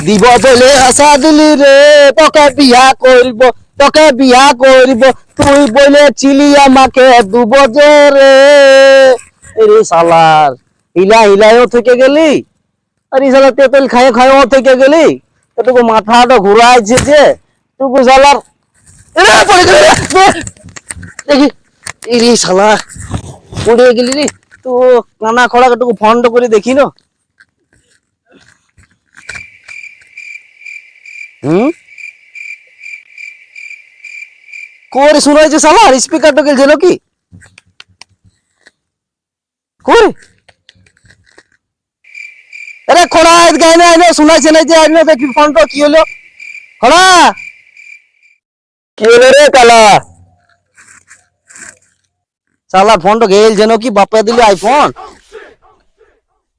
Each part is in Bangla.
দিব বলে আশা দিলি রে, তোকে বিয়া করব, তোকে বিয়া করব, তুই বলেছিলি আমাকে 2 বছর রে। আরে শালার হিলা হিলায়ও থেকে গেলি, আরে শালা তেঁতুল খায়ে খায়েও থেকে গেলি, এটুকু মাথাটা ঘুরাইছে যে টুকু শালার এরে পড়ে গেলি রে। দেখি ইরে শালা পড়ে গেলি রে, তো কানা খড়া একটু ফন্ড করে দেখি না। কোরে শুনাইছে শালার স্পিকারটা গেছিল কি কোরে? আরে খড়া গাইনে আইনে শুনাইছে না যে আইনে দেখি ফোনটা কি হলো। খড়া কি হলো রে কালা? শালা ফোনটা গেল যেন কি বাপে দিল আইফোন।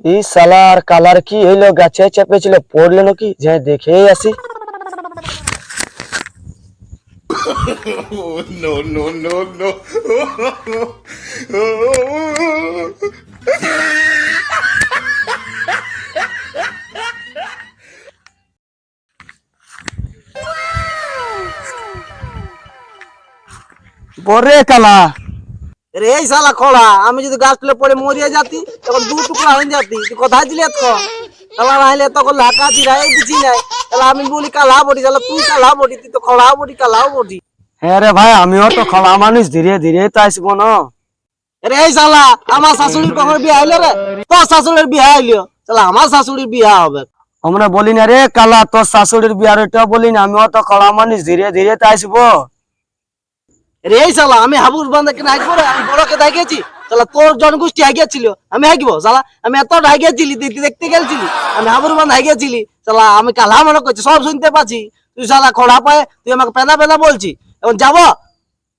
এই শালার কালার কি হইলো, গাছে চেপেছিল পড়লো নাকি, যে দেখে আসি। No, no, no, no. বরে কালা রে এই শালা খোলা, আমি যদি গাছ তুলে পড়ে মরিয়া যাতি তখন 2 টুকরা হয়ে যাতি, তুই কোথায় ছিলি এতক্ষণ? কালা রাইলে তখন লাকা চিরাই দিছি নাই, তাহলে আমি বলি কালা বটি, তাহলে তুই কালা বটি, তুই তো খোলা বটি কালাও বটি। হ্যাঁ রে ভাই, আমিও তো খোলা মানুষ, ধীরে ধীরে তো আসবো না। রে এই শালা আমার শাশুড়ির কখন বিয়ে হইলো রে? তোর শাশুড়ির বিয়ে হইলো, শালা আমার শাশুড়ির বিয়ে হবে। আমরা বলি না রে কালা, তোর শাশুড়ির বিয়ার ওইটা বলি না, আমিও তো খোলা মানুষ, ধীরে ধীরে তো আসবো। রে এই শালা আমি হাবুর বান্ধা কেন হাঁকবো রে? আমি বড়কে দেখিয়েছি, শালা তোর জনগোষ্ঠী হাগিয়েছিল, আমি হাঁকবো? শালা আমি এত হাগিয়েছিলি, দেখতে গেছিলি, আমি হাবুর বান্ধা হাগিয়েছিলি, শালা আমি কালা মনে করছি, সব শুনতে পাচ্ছি। তুই শালা খোড়া পায়ে তুই আমাকে পেনা পেনা বলছি, এখন যাবো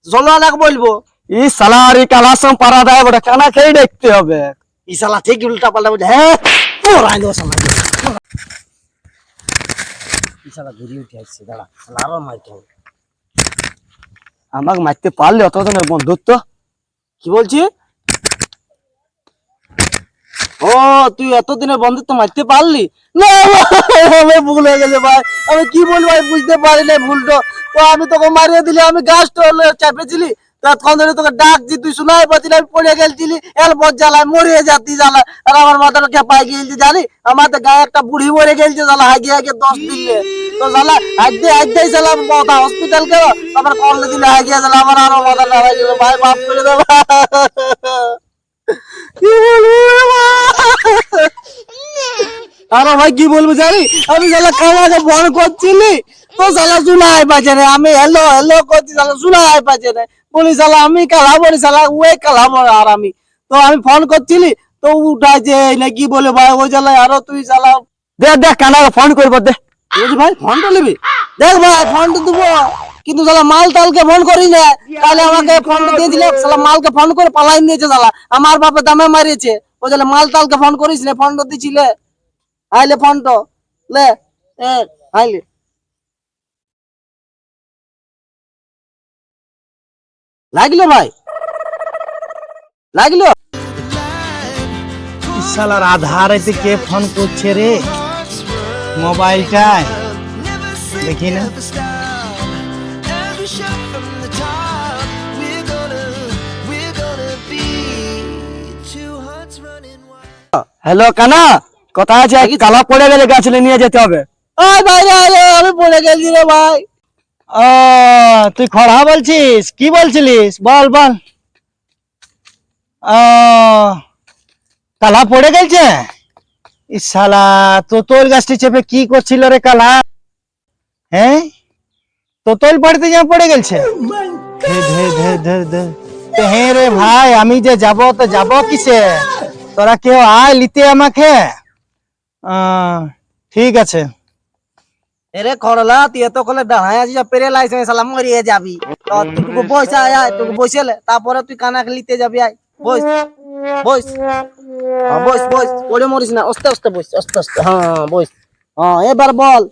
চলো অনেক বলবো। ই শালা আর এই কালা সম পারা দেয় বটে, কানা খেয়ে দেখতে হবে। ই শালা ঠিক উল্টা পাল্টা বলছে, হ্যাঁ তোরাই দেবো শালা। ই শালা ঘুরিয়ে উঠে আসছে, দাঁড়া শালা আরো মারতে হবে। আমাকে মারতে পারলে অতজনের বন্ধুত্ব কি বলছি? ও তুই এতদিনের বন্ধুত্ব মারতে পারলি না? আমি ভুল হয়ে গেছে ভাই, আমি কি বলবো ভাই, বুঝতে পারি না ভুলটা। তো আমি তোকে মারিয়ে দিলি, আমি গাছটা চাপেছিলি, তখন ধরে তোকে ডাকছি, তুই শোনাই পাচ্ছিলি, আমি পড়ে গেছিলি, এরপর জ্বালায় মরিয়ে যাতি জ্বালা, আর আমার মাথাটা খেপাই গেলছে জানি, আমাদের গায়ে একটা বুড়ি মরে গেলছে জ্বালা, হাগিয়ে হাগিয়ে 10 দিলে তো জ্বালা হাগতে জ্বালা মাথা হসপিটাল কেউ আবার করলে দিলে হাগিয়ে জ্বালা, আমার আরো মাথা নাড়াই দিল ভাই, মাফ করে দেবো। কি বলবো আরে ভাই, কি বলবো জানি, আমি শালা কামাকে ফোন করছিলি তো শালা শোনাই পাচ্ছে না, আমি হ্যালো হ্যালো করছি, শালা শোনাই পাচ্ছে না, বলি শালা আমি কালা বলি, শালা ওই কালা বলে, আর আমি তো আমি ফোন করছিলি তো উঠাইছে না, কি বলে ভাই ওই জ্বালায় আরো তুই শালা দেখ দেখ কানাকে ফোন করবো দে। বলছি ভাই ফোনটা নিবি, দেখ ভাই ফোনটা দেবো, কিন্তু শালা মাল তালকে ফোন করি না, তাহলে আমাকে ফোনটা দিয়ে দিলে শালা মালকে ফোন করে পালাই নিয়েছে শালা, আমার বাপে দামে মারিয়েছে, ও শালা মাল তালকে ফোন করিস না, ফোনটা দিছিলে আইলে ফোনটা লে আইলে লাগলো ভাই, লাগলো। শালার আধার এতে কে ফোন করছে রে মোবাইলটায়, দেখি না। হ্যালো কানা, কথা আছে, কালা পড়ে গেলে গাছলে নিয়ে যেতে হবে। ওই ভাই আমি পড়ে গেছি রে ভাই। ও তুই খড়া বলছিস, কি বলছিলিস বল বল। ও কালা পড়ে গেছে, শালা তো তোর গাছটি চেপে কি করছিল রে কালা? হ্যাঁ তো তোর বাড়িতে যা পড়ে গেছে। হ্যাঁ রে ভাই, আমি যে যাব তো যাব কিসে, তোরা কেউ আয় লিতে আমাকে। ঠিক আছে। এরে খড়লা তুই এত কলে দাঁড়ায় আছিস, পেরে লাইসেন্স শালা মরিয়ে যাবি, তো তুই বসে আয়, তুই বসেলে তারপরে তুই কানাকে লিতে যাবি, আয় বস বস বস বস, ওরে মরিস না, আস্তে আস্তে বস, আস্তে আস্তে, হ্যাঁ বস। হ্যাঁ এবার বল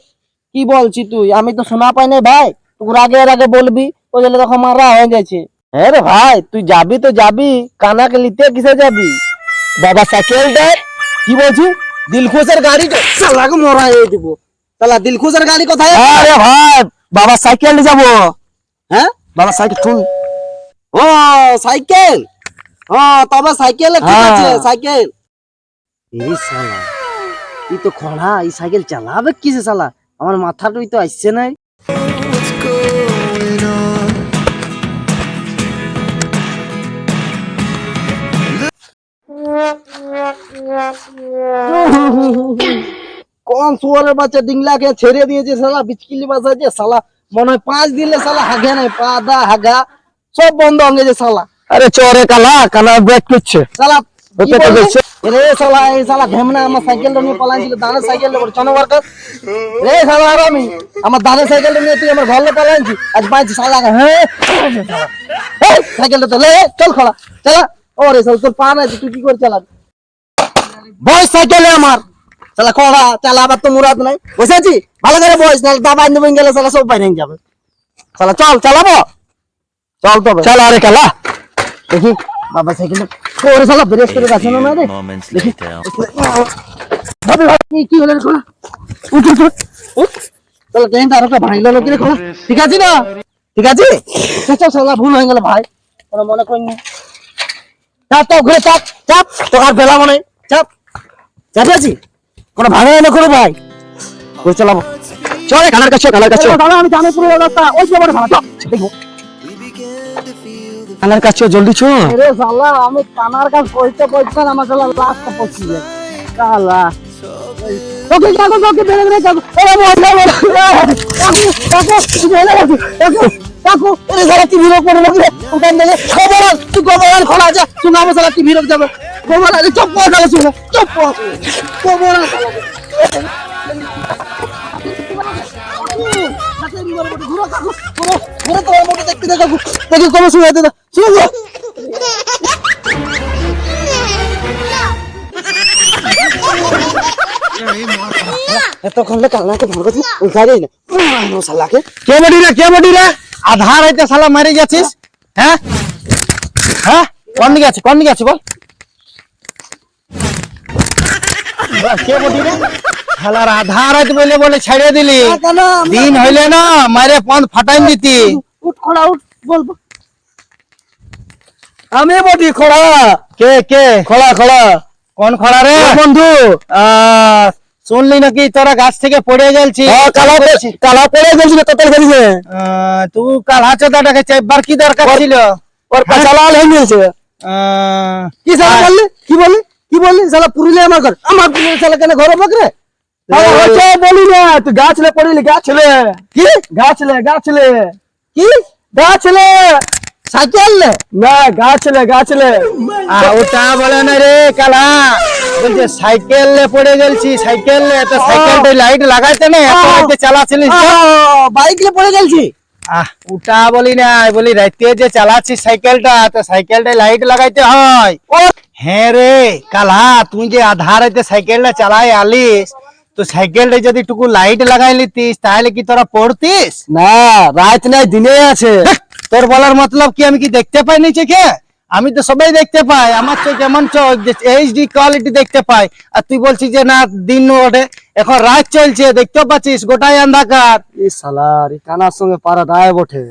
কি বলছি তুই, আমি তো শোনা পাই না ভাই, তুই আগে আগে বলবি, ওই জন্য তখন মারা হয়ে গেছে। হ্যাঁ রে ভাই তুই যাবি তো যাবি, কানাকে লিতে কিসে যাবি? বাবা সাইকেল দেয় কি বলছি, দিলখুশের গাড়ি শালাকে মরাই দিব, তাহলে দিলখুশের গাড়ি কোথায়? আরে ভাই বাবা সাইকেল নিয়ে যাবো। হ্যাঁ বাবা সাইকেল শুন, ও সাইকেল, ও তবে সাইকেল ঠিক হ্যাঁ। আছে সাইকেল। এই শালা এই তো খড়া, এই সাইকেল চালাবে কিসে শালা? আমার মাথাটাই তো আসছে না। কোন শুয়ারের বাচ্চা ডিংলাকে ছেড়ে দিয়েছে শালা, বিচকিলি বাজাচ্ছে শালা। মনে হয় 5 দিলে শালা হাগে নাই, পা দা হাগা সব বন্ধ হয়ে গেছে শালা। আরে চোরে কালা কালা ব্রেক করছে। শালা কি ওকে তো বললি? দেখছে। রে শালা এই শালা ঘেমনা আমার সাইকেলটা নিয়ে পালাইছিল, দানের সাইকেলটা বড় চনবার কাজ। রে শালা আর আমি আমার দানের সাইকেলটা নিয়ে তুই আমার ঘরে পালাইছি, আজ পাইছি শালা। হ্যাঁ এই সাইকেলটা তো লে চল খোলা চালা। ও রে শালা তোর পা নাই, তুই কি করে চালাবি? বয় সাইকেলে আমার শালা খোলা চালাবার তো মুরাদ নাই। বসেছি ভালো করে বয়স, নাহলে দাবাই নেবে গেলে শালা সব বাইরে যাবে শালা। চল চালাবো, চল তবে চল আরে কালা দেখি বাবা সাইকেল ওরে শালা ব্রেক করে গাছে না রে। Moments later. ভাবে ভাবে কি হলো রে খোলা? উঠ উঠ উঠ, উঠ শালা ট্রেনটা আর একটা ভাঙলো লোক রে খোলা। ঠিক আছে না? ঠিক আছে চল চল শালা ভুল হয়ে গেল ভাই, কোনো মনে করিনি। চাপ তো ঘুরে চাপ চাপ, তো আর বেলা মনে চাপ চাপে আছি, কোনো ভাঙে না করে ভাই। ঘুরে চালাবো চলে কালার কাছে কালার কাছে দাদা, আমি জানি পুরো রাস্তা ওই যে বড় ভাড়া দেখবো। কালার কাছে জলদি চো। রে শালা আমি কানার কাজ কইতে কইতে আমার শালা লাস্টটা পড়ছি রে শালা। ওকে কাকু কাকু বেরে বেরে কাকু, ওরে মজা বলে কাকু কাকু তুই বেরে কাকু কাকু কাকু ওরে শালা টিভি রক পড়ে লাগলে উঠান দে খবর আন, তুই খবর আন খোলা যা, তুই আমার শালা টিভি রক যাবে খবর আন। চুপ কর শালা, শুন চুপ কর খবর আন শালা। ঘুরো কাকু ঘুরো ঘুরো, তোমার মোটে দেখতে দে কাকু, দেখি কবে শুয়ে দে শুয়ে। এতক্ষণ কালনাকে ভালো কথা ওই গাড়ি না শালাকে। কে বডি রে আধার হইতে শালা মারি যাচ্ছিস। হ্যাঁ হ্যাঁ কোন দিকে আছে বল। কে বডি রে শালার আধার হইতে বলে বলে ছেড়ে দিলি, দিন হইলে না মারে পন ফাটাইন দিতি। উঠ খোলা উঠ বল। আমি বডি খোলা। কে খোলা খোলা কোন খড়া রে বন্ধু? শুনলি নাকি তোরা গাছ থেকে পড়ে গেলছি? কালা পড়ে গেছিল তোর গেছে তুই কালা চোদাটাকে চাইবার কি দরকার ছিল? ওর পাছা লাল হয়ে গেছে। কি শালা বললি কি বললি শালা পুরুলিয়া আমার ঘর, আমার পুরুলিয়া শালা কেন ঘর বকরে বলি না তুই গাছলে পড়িলি গাছলে কি গাছলে কি গাছলে সাইকেল না গাছলে ওটা বলে না রে কালা, বলছে সাইকেল পড়ে গেলছি সাইকেল তো সাইকেলটা লাইট লাগাইতে না এত চালাচ্ছিলিস বাইক লে পড়ে গেলছি। ওটা বলি না, বলি রাতে যে চালাচ্ছিস সাইকেলটা তো সাইকেলটা লাইট লাগাইতে হয়। হ্যাঁ রে কালা, তুই যে আধার হইতে সাইকেলটা চালাই আলিস, তো সাইকেলটা যদি টুকু লাইট লাগাই লিতিস তাহলে কি তোরা পড়তিস? না রাত নাই দিনে আছে। তোর বলার মতলব কি আমি কি দেখতে পাই নি চোখে? আমি তো সবাই দেখতে পাই, আমার চোখ এমন চোখ যে এইচডি কোয়ালিটি দেখতে পাই। আর তুই বলছিস যে না দিন ওঠে, এখন রাত চলছে দেখতে পাচ্ছিস গোটাই অন্ধকার। এই শালা কানার সঙ্গে পারা দায় বটে।